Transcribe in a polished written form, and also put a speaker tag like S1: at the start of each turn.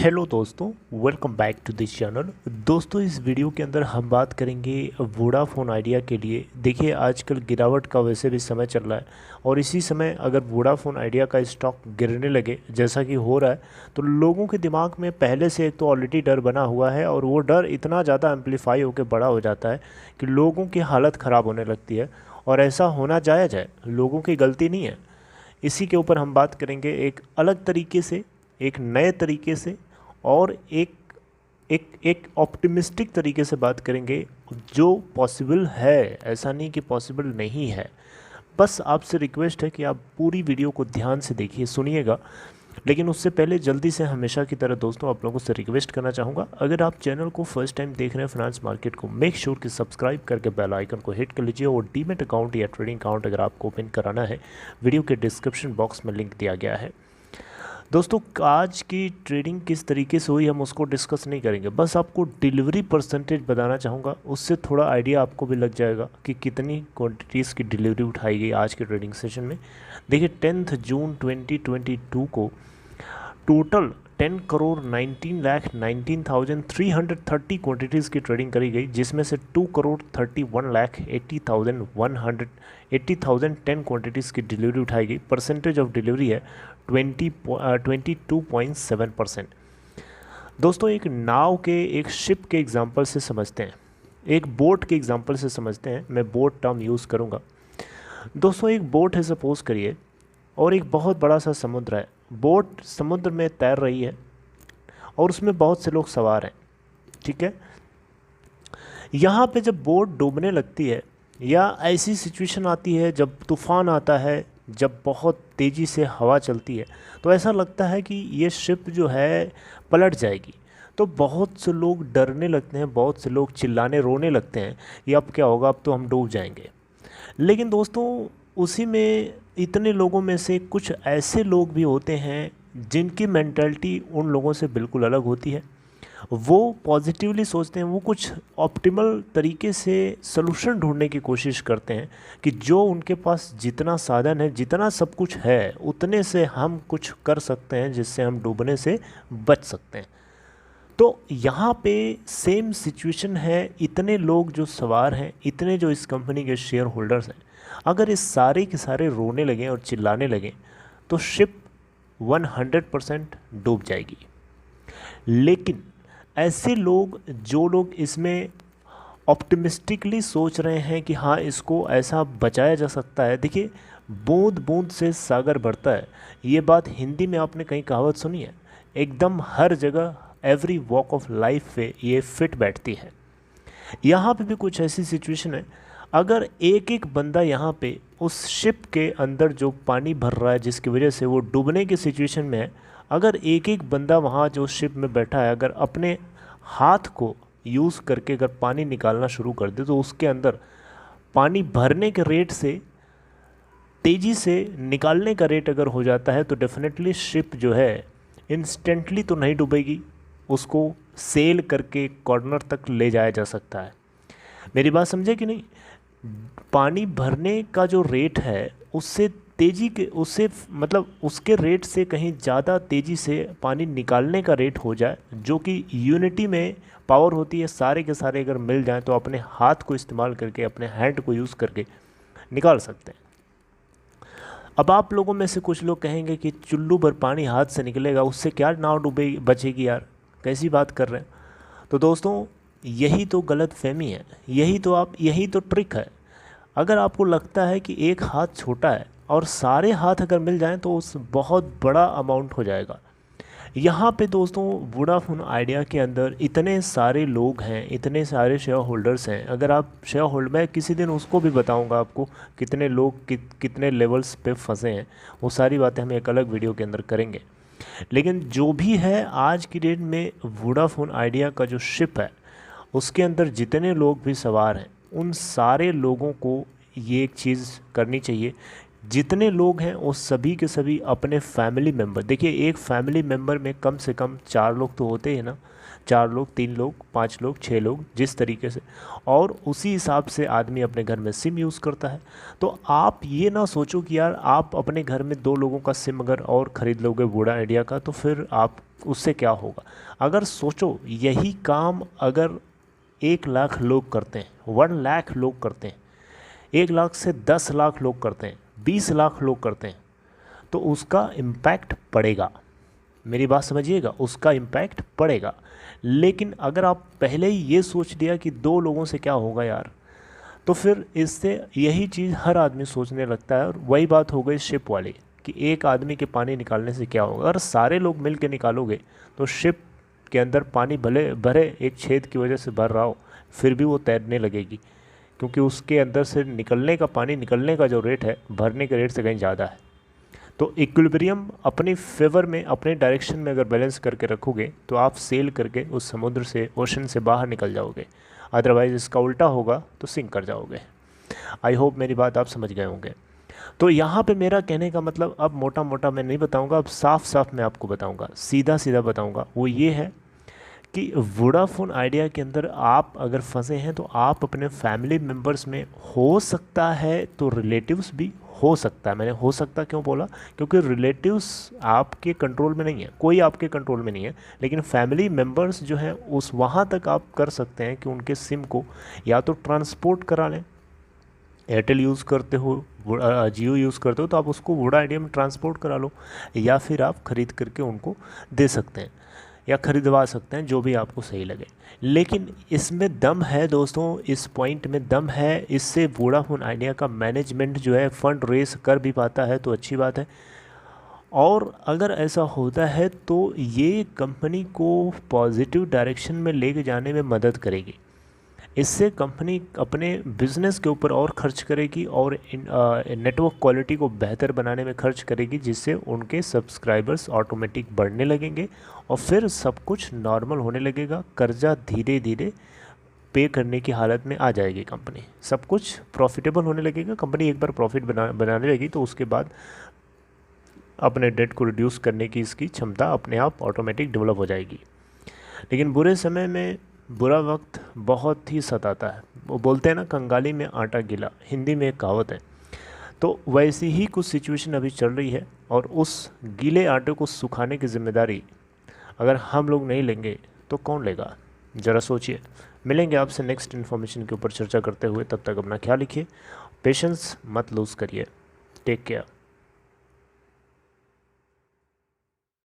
S1: Hello दोस्तों, welcome back to this channel. दोस्तों, इस वीडियो के अंदर हम बात करेंगे वोडाफोन आइडिया के लिए। देखिए, आजकल गिरावट का वैसे भी समय चल रहा है और इसी समय अगर वोडाफोन आइडिया का स्टॉक गिरने लगे जैसा कि हो रहा है, तो लोगों के दिमाग में पहले से एक तो ऑलरेडी डर बना हुआ है और वो डर इतना ज़्यादा एम्पलीफाई होकर बड़ा हो जाता है कि लोगों की हालत ख़राब होने लगती है। और ऐसा होना जायज़ है, लोगों की गलती नहीं है। इसी के ऊपर हम बात करेंगे एक अलग तरीके से, एक नए तरीके से और एक एक एक ऑप्टिमिस्टिक तरीके से बात करेंगे जो पॉसिबल है। ऐसा नहीं कि पॉसिबल नहीं है। बस आपसे रिक्वेस्ट है कि आप पूरी वीडियो को ध्यान से देखिए, सुनिएगा। लेकिन उससे पहले जल्दी से हमेशा की तरह दोस्तों आप लोगों से रिक्वेस्ट करना चाहूँगा, अगर आप चैनल को फर्स्ट टाइम देख रहे हैं फाइनेंस मार्केट को, मेक श्योर कि सब्सक्राइब करके बेल आइकन को हिट कर लीजिए। और डीमैट अकाउंट या ट्रेडिंग अकाउंट अगर आपको ओपन कराना है, वीडियो के डिस्क्रिप्शन बॉक्स में लिंक दिया गया है। दोस्तों, आज की ट्रेडिंग किस तरीके से हुई हम उसको डिस्कस नहीं करेंगे, बस आपको डिलीवरी परसेंटेज बताना चाहूँगा। उससे थोड़ा आइडिया आपको भी लग जाएगा कि कितनी क्वांटिटीज़ की डिलीवरी उठाई गई आज के ट्रेडिंग सेशन में। देखिए, 10 जून 2022 को टोटल 10,19,19,330 क्वांटिटीज़ की ट्रेडिंग करी गई, जिसमें से 2,31,80,10 क्वांटिटीज़ की डिलीवरी उठाई गई। परसेंटेज ऑफ डिलीवरी है 22.7%। दोस्तों, एक नाव के, एक शिप के एग्जांपल से समझते हैं, एक बोट के एग्जांपल से समझते हैं। मैं बोट टर्म यूज़ करूँगा। दोस्तों, एक बोट है सपोज़ करिए, और एक बहुत बड़ा सा समुद्र है। बोट समुद्र में तैर रही है और उसमें बहुत से लोग सवार हैं, ठीक है। यहाँ पे जब बोट डूबने लगती है या ऐसी सिचुएशन आती है जब तूफ़ान आता है, जब बहुत तेज़ी से हवा चलती है, तो ऐसा लगता है कि ये शिप जो है पलट जाएगी। तो बहुत से लोग डरने लगते हैं, बहुत से लोग चिल्लाने रोने लगते हैं, ये अब क्या होगा, अब तो हम डूब जाएंगे। लेकिन दोस्तों, उसी में इतने लोगों में से कुछ ऐसे लोग भी होते हैं जिनकी मेंटालिटी उन लोगों से बिल्कुल अलग होती है। वो पॉजिटिवली सोचते हैं, वो कुछ ऑप्टिमल तरीके से सलूशन ढूंढने की कोशिश करते हैं कि जो उनके पास जितना साधन है, जितना सब कुछ है, उतने से हम कुछ कर सकते हैं जिससे हम डूबने से बच सकते हैं। तो यहाँ पे सेम सिचुएशन है। इतने लोग जो सवार हैं, इतने जो इस कंपनी के शेयर होल्डर्स हैं, अगर इस सारे के सारे रोने लगें और चिल्लाने लगें तो शिप 100% डूब जाएगी। लेकिन ऐसे लोग, जो लोग इसमें ऑप्टिमिस्टिकली सोच रहे हैं कि हाँ, इसको ऐसा बचाया जा सकता है। देखिए, बूंद बूंद से सागर भरता है, ये बात हिंदी में आपने कहीं कहावत सुनी है। एकदम हर जगह, एवरी वॉक ऑफ लाइफ पे ये फिट बैठती है। यहाँ पे भी कुछ ऐसी सिचुएशन है, अगर एक एक बंदा यहाँ पे उस शिप के अंदर जो पानी भर रहा है, जिसकी वजह से वो डूबने की सिचुएशन में है, अगर एक एक बंदा वहाँ जो शिप में बैठा है, अगर अपने हाथ को यूज़ करके अगर पानी निकालना शुरू कर दे, तो उसके अंदर पानी भरने के रेट से तेज़ी से निकालने का रेट अगर हो जाता है, तो डेफिनेटली शिप जो है इंस्टेंटली तो नहीं डूबेगी, उसको सेल करके कॉर्नर तक ले जाया जा सकता है। मेरी बात समझे कि नहीं? पानी भरने का जो रेट है, उससे तेज़ी के, उससे मतलब उसके रेट से कहीं ज़्यादा तेज़ी से पानी निकालने का रेट हो जाए, जो कि यूनिटी में पावर होती है। सारे के सारे अगर मिल जाएं तो अपने हाथ को इस्तेमाल करके, अपने हैंड को यूज़ करके निकाल सकते हैं। अब आप लोगों में से कुछ लोग कहेंगे कि चुल्लू भर पानी हाथ से निकलेगा, उससे क्या नाव डूबेगी, बचेगी यार, कैसी बात कर रहे हैं। तो दोस्तों, यही तो गलत फहमी है, यही तो ट्रिक है। अगर आपको लगता है कि एक हाथ छोटा है और सारे हाथ अगर मिल जाएं तो उस बहुत बड़ा अमाउंट हो जाएगा। यहाँ पे दोस्तों, वोडाफोन आइडिया के अंदर इतने सारे लोग हैं, इतने सारे शेयर होल्डर्स हैं। अगर आप शेयर होल्डर, मैं किसी दिन उसको भी बताऊंगा आपको कितने लोग कितने लेवल्स पे फंसे हैं, वो सारी बातें हम एक अलग वीडियो के अंदर करेंगे। लेकिन जो भी है, आज की डेट में वोडाफोन आइडिया का जो शिप है, उसके अंदर जितने लोग भी सवार हैं, उन सारे लोगों को ये एक चीज़ करनी चाहिए। जितने लोग हैं वो सभी के सभी अपने फैमिली मेम्बर, देखिए एक फैमिली मेम्बर में कम से कम 4 लोग तो होते हैं ना, 4 लोग, 3 लोग, 5 लोग, 6 लोग, जिस तरीके से, और उसी हिसाब से आदमी अपने घर में सिम यूज़ करता है। तो आप ये ना सोचो कि यार आप अपने घर में 2 लोगों का सिम अगर और ख़रीद लोगे वोडा आइडिया का तो फिर आप उससे क्या होगा। अगर सोचो यही काम अगर 1 लाख लोग करते हैं, 1 लाख लोग करते हैं, 1 लाख से 10 लाख लोग करते हैं, 20 लाख लोग करते हैं, तो उसका इम्पैक्ट पड़ेगा। मेरी बात समझिएगा, उसका इम्पैक्ट पड़ेगा। लेकिन अगर आप पहले ही ये सोच लिया कि 2 लोगों से क्या होगा यार, तो फिर इससे यही चीज़ हर आदमी सोचने लगता है। और वही बात हो गई शिप वाली कि एक आदमी के पानी निकालने से क्या होगा। अगर सारे लोग मिल के निकालोगे तो शिप के अंदर पानी भले भरे एक छेद की वजह से भर रहा हो, फिर भी वो तैरने लगेगी, क्योंकि उसके अंदर से निकलने का पानी, निकलने का जो रेट है भरने के रेट से कहीं ज़्यादा है। तो इक्विलिब्रियम अपने फेवर में, अपने डायरेक्शन में अगर बैलेंस करके रखोगे तो आप सेल करके उस समुद्र से, ओशन से बाहर निकल जाओगे। अदरवाइज़ इसका उल्टा होगा तो सिंक कर जाओगे। आई होप मेरी बात आप समझ गए होंगे। तो यहाँ पे मेरा कहने का मतलब, अब मोटा मोटा मैं नहीं बताऊँगा, अब साफ साफ मैं आपको बताऊँगा, सीधा सीधा बताऊँगा। वो ये है कि वोडाफोन आइडिया के अंदर आप अगर फंसे हैं तो आप अपने फैमिली मेम्बर्स में, हो सकता है तो रिलेटिव्स भी हो सकता है। मैंने हो सकता क्यों बोला, क्योंकि रिलेटिव्स आपके कंट्रोल में नहीं है, कोई आपके कंट्रोल में नहीं है, लेकिन फैमिली मेम्बर्स जो हैं उस वहाँ तक आप कर सकते हैं कि उनके सिम को या तो ट्रांसपोर्ट करा लें। एयरटेल यूज़ करते हो, जियो यूज़ करते हो, तो आप उसको वोडा आइडिया में ट्रांसपोर्ट करा लो, या फिर आप ख़रीद करके उनको दे सकते हैं या ख़रीदवा सकते हैं, जो भी आपको सही लगे। लेकिन इसमें दम है दोस्तों, इस पॉइंट में दम है। इससे वोडाफोन आइडिया का मैनेजमेंट जो है फंड रेस कर भी पाता है तो अच्छी बात है। और अगर ऐसा होता है तो ये कंपनी को पॉजिटिव डायरेक्शन में लेके जाने में मदद करेगी। इससे कंपनी अपने बिज़नेस के ऊपर और खर्च करेगी और नेटवर्क क्वालिटी को बेहतर बनाने में खर्च करेगी, जिससे उनके सब्सक्राइबर्स ऑटोमेटिक बढ़ने लगेंगे और फिर सब कुछ नॉर्मल होने लगेगा। कर्जा धीरे धीरे पे करने की हालत में आ जाएगी कंपनी, सब कुछ प्रॉफिटेबल होने लगेगा। कंपनी एक बार प्रॉफिट बनाने लगी तो उसके बाद अपने डेट को रिड्यूस करने की इसकी क्षमता अपने आप ऑटोमेटिक डेवलप हो जाएगी। लेकिन बुरे समय में बुरा वक्त बहुत ही सताता है। वो बोलते हैं ना, कंगाली में आटा गीला, हिंदी में एक कहावत है। तो वैसी ही कुछ सिचुएशन अभी चल रही है और उस गीले आटे को सुखाने की जिम्मेदारी अगर हम लोग नहीं लेंगे तो कौन लेगा, ज़रा सोचिए। मिलेंगे आपसे नेक्स्ट इन्फॉर्मेशन के ऊपर चर्चा करते हुए। तब तक अपना ख्याल रखिए, पेशेंस मत लूज़ करिए। Take care.